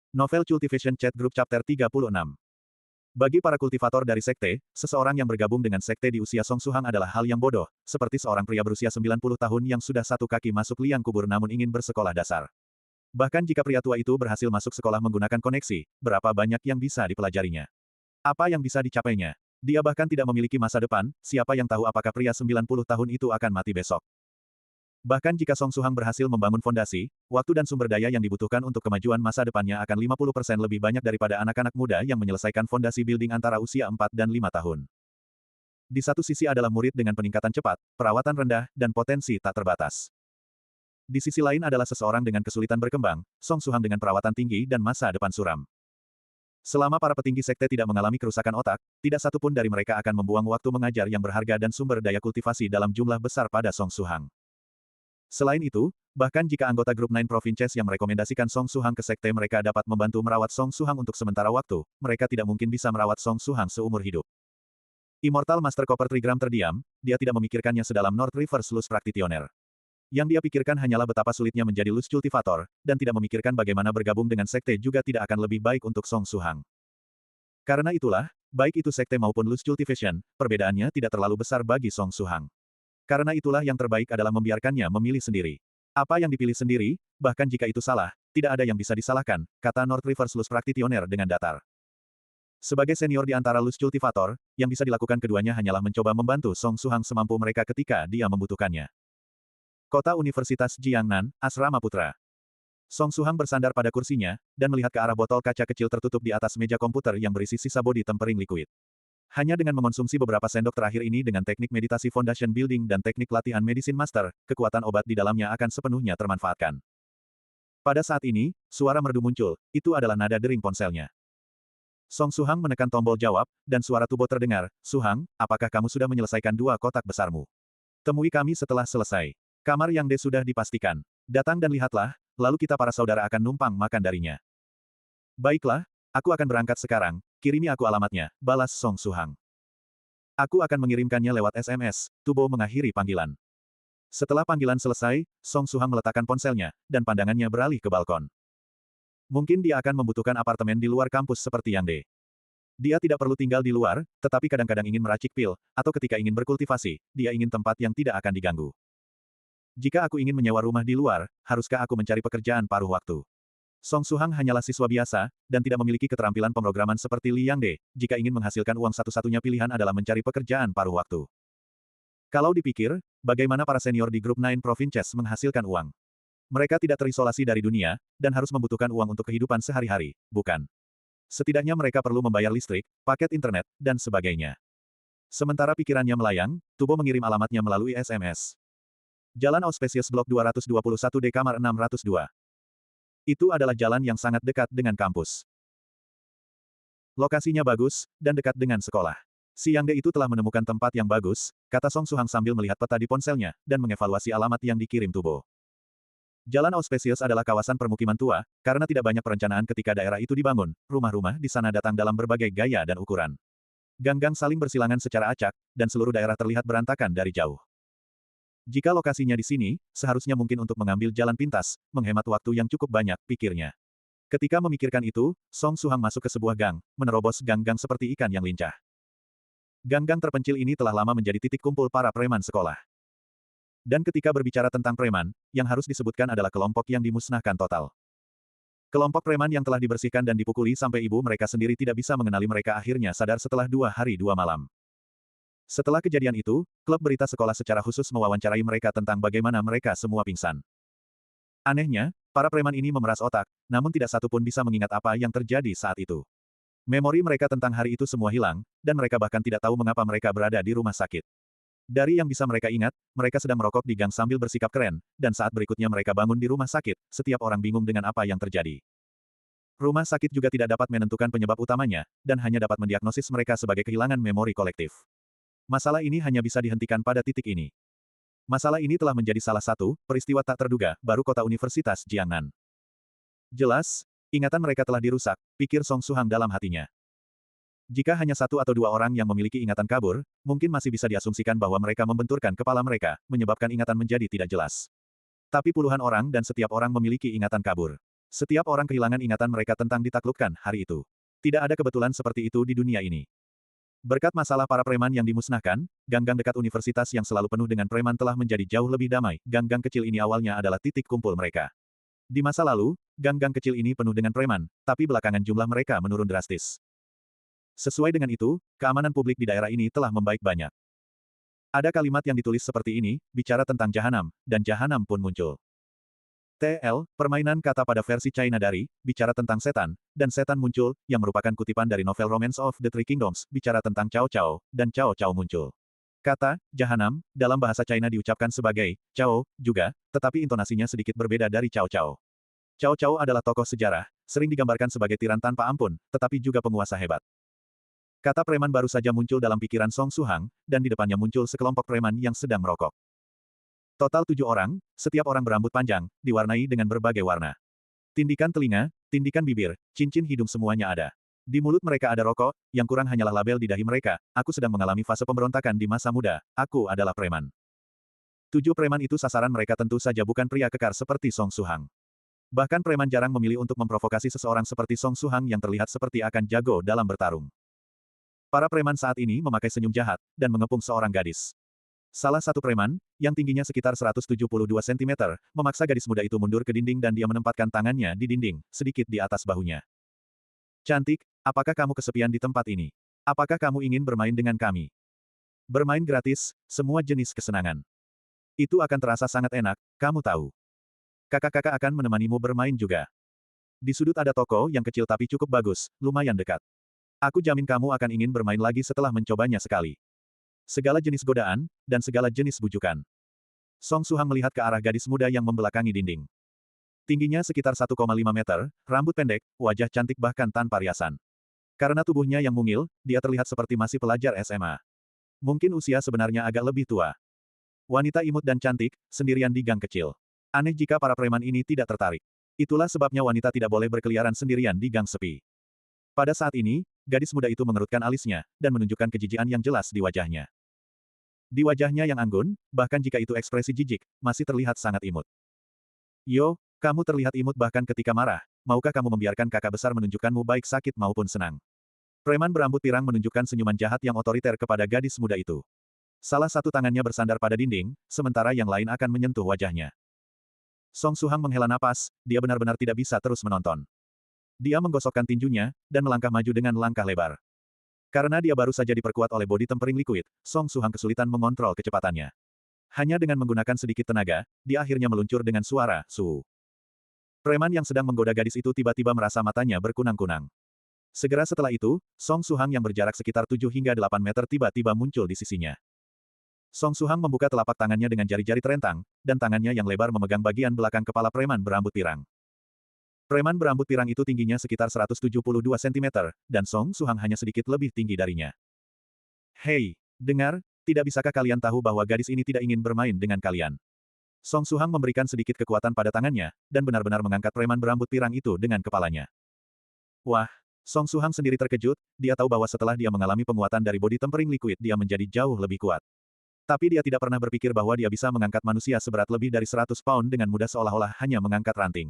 Novel Cultivation Chat Group Chapter 36. Bagi para kultivator dari sekte, seseorang yang bergabung dengan sekte di usia Song Suhang adalah hal yang bodoh, seperti seorang pria berusia 90 tahun yang sudah satu kaki masuk liang kubur namun ingin bersekolah dasar. Bahkan jika pria tua itu berhasil masuk sekolah menggunakan koneksi, berapa banyak yang bisa dipelajarinya? Apa yang bisa dicapainya? Dia bahkan tidak memiliki masa depan, siapa yang tahu apakah pria 90 tahun itu akan mati besok? Bahkan jika Song Suhang berhasil membangun fondasi, waktu dan sumber daya yang dibutuhkan untuk kemajuan masa depannya akan 50% lebih banyak daripada anak-anak muda yang menyelesaikan fondasi building antara usia 4 dan 5 tahun. Di satu sisi adalah murid dengan peningkatan cepat, perawatan rendah, dan potensi tak terbatas. Di sisi lain adalah seseorang dengan kesulitan berkembang, Song Suhang dengan perawatan tinggi dan masa depan suram. Selama para petinggi sekte tidak mengalami kerusakan otak, tidak satu pun dari mereka akan membuang waktu mengajar yang berharga dan sumber daya kultivasi dalam jumlah besar pada Song Suhang. Selain itu, bahkan jika anggota grup Nine Provinces yang merekomendasikan Song Suhang ke sekte mereka dapat membantu merawat Song Suhang untuk sementara waktu, mereka tidak mungkin bisa merawat Song Suhang seumur hidup. Immortal Master Copper Trigram terdiam, dia tidak memikirkannya sedalam North River Sluice Practitioner. Yang dia pikirkan hanyalah betapa sulitnya menjadi Luz Cultivator, dan tidak memikirkan bagaimana bergabung dengan sekte juga tidak akan lebih baik untuk Song Suhang. Karena itulah, baik itu sekte maupun Luz Cultivation, perbedaannya tidak terlalu besar bagi Song Suhang. Karena itulah yang terbaik adalah membiarkannya memilih sendiri. Apa yang dipilih sendiri, bahkan jika itu salah, tidak ada yang bisa disalahkan, kata North River Sluice Practitioner dengan datar. Sebagai senior di antara Luz Cultivator, yang bisa dilakukan keduanya hanyalah mencoba membantu Song Suhang semampu mereka ketika dia membutuhkannya. Kota Universitas Jiangnan, Asrama Putra. Song Suhang bersandar pada kursinya, dan melihat ke arah botol kaca kecil tertutup di atas meja komputer yang berisi sisa body tempering liquid. Hanya dengan mengonsumsi beberapa sendok terakhir ini dengan teknik meditasi foundation building dan teknik latihan medicine master, kekuatan obat di dalamnya akan sepenuhnya termanfaatkan. Pada saat ini, suara merdu muncul, itu adalah nada dering ponselnya. Song Suhang menekan tombol jawab, dan suara tubuh terdengar, "Suhang, apakah kamu sudah menyelesaikan 2 kotak besarmu? Temui kami setelah selesai. Kamar Yang De sudah dipastikan. Datang dan lihatlah, lalu kita para saudara akan numpang makan darinya." "Baiklah, aku akan berangkat sekarang, kirimi aku alamatnya," balas Song Suhang. "Aku akan mengirimkannya lewat SMS," Tubo mengakhiri panggilan. Setelah panggilan selesai, Song Suhang meletakkan ponselnya, dan pandangannya beralih ke balkon. Mungkin dia akan membutuhkan apartemen di luar kampus seperti Yang De. Dia tidak perlu tinggal di luar, tetapi kadang-kadang ingin meracik pil, atau ketika ingin berkultivasi, dia ingin tempat yang tidak akan diganggu. "Jika aku ingin menyewa rumah di luar, haruskah aku mencari pekerjaan paruh waktu?" Song Suhang hanyalah siswa biasa, dan tidak memiliki keterampilan pemrograman seperti Li Yang De. Jika ingin menghasilkan uang satu-satunya pilihan adalah mencari pekerjaan paruh waktu. Kalau dipikir, bagaimana para senior di grup Nine Provinces menghasilkan uang? Mereka tidak terisolasi dari dunia, dan harus membutuhkan uang untuk kehidupan sehari-hari, bukan? Setidaknya mereka perlu membayar listrik, paket internet, dan sebagainya. Sementara pikirannya melayang, Tubo mengirim alamatnya melalui SMS. Jalan Auspicious Blok 221D Kamar 602. Itu adalah jalan yang sangat dekat dengan kampus. Lokasinya bagus, dan dekat dengan sekolah. Si Yang De itu telah menemukan tempat yang bagus, kata Song Suhang sambil melihat peta di ponselnya, dan mengevaluasi alamat yang dikirim Tubo. Jalan Auspicious adalah kawasan permukiman tua, karena tidak banyak perencanaan ketika daerah itu dibangun, rumah-rumah di sana datang dalam berbagai gaya dan ukuran. Gang-gang saling bersilangan secara acak, dan seluruh daerah terlihat berantakan dari jauh. Jika lokasinya di sini, seharusnya mungkin untuk mengambil jalan pintas, menghemat waktu yang cukup banyak, pikirnya. Ketika memikirkan itu, Song Suhang masuk ke sebuah gang, menerobos gang-gang seperti ikan yang lincah. Gang-gang terpencil ini telah lama menjadi titik kumpul para preman sekolah. Dan ketika berbicara tentang preman, yang harus disebutkan adalah kelompok yang dimusnahkan total. Kelompok preman yang telah dibersihkan dan dipukuli sampai ibu mereka sendiri tidak bisa mengenali mereka akhirnya sadar setelah 2 hari 2 malam. Setelah kejadian itu, klub berita sekolah secara khusus mewawancarai mereka tentang bagaimana mereka semua pingsan. Anehnya, para preman ini memeras otak, namun tidak satu pun bisa mengingat apa yang terjadi saat itu. Memori mereka tentang hari itu semua hilang, dan mereka bahkan tidak tahu mengapa mereka berada di rumah sakit. Dari yang bisa mereka ingat, mereka sedang merokok di gang sambil bersikap keren, dan saat berikutnya mereka bangun di rumah sakit, setiap orang bingung dengan apa yang terjadi. Rumah sakit juga tidak dapat menentukan penyebab utamanya, dan hanya dapat mendiagnosis mereka sebagai kehilangan memori kolektif. Masalah ini hanya bisa dihentikan pada titik ini. Masalah ini telah menjadi salah satu peristiwa tak terduga baru kota Universitas Jiangnan. Jelas, ingatan mereka telah dirusak, pikir Song Suhang dalam hatinya. Jika hanya 1 atau 2 orang yang memiliki ingatan kabur, mungkin masih bisa diasumsikan bahwa mereka membenturkan kepala mereka, menyebabkan ingatan menjadi tidak jelas. Tapi puluhan orang dan setiap orang memiliki ingatan kabur. Setiap orang kehilangan ingatan mereka tentang ditaklukkan hari itu. Tidak ada kebetulan seperti itu di dunia ini. Berkat masalah para preman yang dimusnahkan, gang-gang dekat universitas yang selalu penuh dengan preman telah menjadi jauh lebih damai. Gang-gang kecil ini awalnya adalah titik kumpul mereka. Di masa lalu, gang-gang kecil ini penuh dengan preman, tapi belakangan jumlah mereka menurun drastis. Sesuai dengan itu, keamanan publik di daerah ini telah membaik banyak. Ada kalimat yang ditulis seperti ini, bicara tentang jahanam, dan jahanam pun muncul. TL, permainan kata pada versi China dari, bicara tentang setan, dan setan muncul, yang merupakan kutipan dari novel Romance of the Three Kingdoms, bicara tentang Cao Cao, dan Cao Cao muncul. Kata, jahanam, dalam bahasa China diucapkan sebagai, Cao, juga, tetapi intonasinya sedikit berbeda dari Cao Cao. Cao Cao adalah tokoh sejarah, sering digambarkan sebagai tiran tanpa ampun, tetapi juga penguasa hebat. Kata preman baru saja muncul dalam pikiran Song Suhang, dan di depannya muncul sekelompok preman yang sedang merokok. Total 7 orang, setiap orang berambut panjang, diwarnai dengan berbagai warna. Tindikan telinga, tindikan bibir, cincin hidung semuanya ada. Di mulut mereka ada rokok, yang kurang hanyalah label di dahi mereka. Aku sedang mengalami fase pemberontakan di masa muda, aku adalah preman. 7 preman itu sasaran mereka tentu saja bukan pria kekar seperti Song Suhang. Bahkan preman jarang memilih untuk memprovokasi seseorang seperti Song Suhang yang terlihat seperti akan jago dalam bertarung. Para preman saat ini memakai senyum jahat, dan mengepung seorang gadis. Salah satu preman, yang tingginya sekitar 172 cm, memaksa gadis muda itu mundur ke dinding dan dia menempatkan tangannya di dinding, sedikit di atas bahunya. Cantik, apakah kamu kesepian di tempat ini? Apakah kamu ingin bermain dengan kami? Bermain gratis, semua jenis kesenangan. Itu akan terasa sangat enak, kamu tahu. Kakak-kakak akan menemanimu bermain juga. Di sudut ada toko yang kecil tapi cukup bagus, lumayan dekat. Aku jamin kamu akan ingin bermain lagi setelah mencobanya sekali. Segala jenis godaan, dan segala jenis bujukan. Song Suhang melihat ke arah gadis muda yang membelakangi dinding. Tingginya sekitar 1,5 meter, rambut pendek, wajah cantik bahkan tanpa riasan. Karena tubuhnya yang mungil, dia terlihat seperti masih pelajar SMA. Mungkin usia sebenarnya agak lebih tua. Wanita imut dan cantik, sendirian di gang kecil. Aneh jika para preman ini tidak tertarik. Itulah sebabnya wanita tidak boleh berkeliaran sendirian di gang sepi. Pada saat ini, gadis muda itu mengerutkan alisnya, dan menunjukkan kejijikan yang jelas di wajahnya. Di wajahnya yang anggun, bahkan jika itu ekspresi jijik, masih terlihat sangat imut. Yo, kamu terlihat imut bahkan ketika marah, maukah kamu membiarkan kakak besar menunjukkanmu baik sakit maupun senang? Preman berambut pirang menunjukkan senyuman jahat yang otoriter kepada gadis muda itu. Salah satu tangannya bersandar pada dinding, sementara yang lain akan menyentuh wajahnya. Song Suhang menghela napas, dia benar-benar tidak bisa terus menonton. Dia menggosokkan tinjunya, dan melangkah maju dengan langkah lebar. Karena dia baru saja diperkuat oleh bodi tempering liquid, Song Suhang kesulitan mengontrol kecepatannya. Hanya dengan menggunakan sedikit tenaga, dia akhirnya meluncur dengan suara, "Su." Preman yang sedang menggoda gadis itu tiba-tiba merasa matanya berkunang-kunang. Segera setelah itu, Song Suhang yang berjarak sekitar 7 hingga 8 meter tiba-tiba muncul di sisinya. Song Suhang membuka telapak tangannya dengan jari-jari terentang, dan tangannya yang lebar memegang bagian belakang kepala preman berambut pirang. Preman berambut pirang itu tingginya sekitar 172 cm, dan Song Suhang hanya sedikit lebih tinggi darinya. Hei, dengar, tidak bisakah kalian tahu bahwa gadis ini tidak ingin bermain dengan kalian? Song Suhang memberikan sedikit kekuatan pada tangannya, dan benar-benar mengangkat preman berambut pirang itu dengan kepalanya. Wah, Song Suhang sendiri terkejut, dia tahu bahwa setelah dia mengalami penguatan dari bodi tempering liquid dia menjadi jauh lebih kuat. Tapi dia tidak pernah berpikir bahwa dia bisa mengangkat manusia seberat lebih dari 100 pound dengan mudah seolah-olah hanya mengangkat ranting.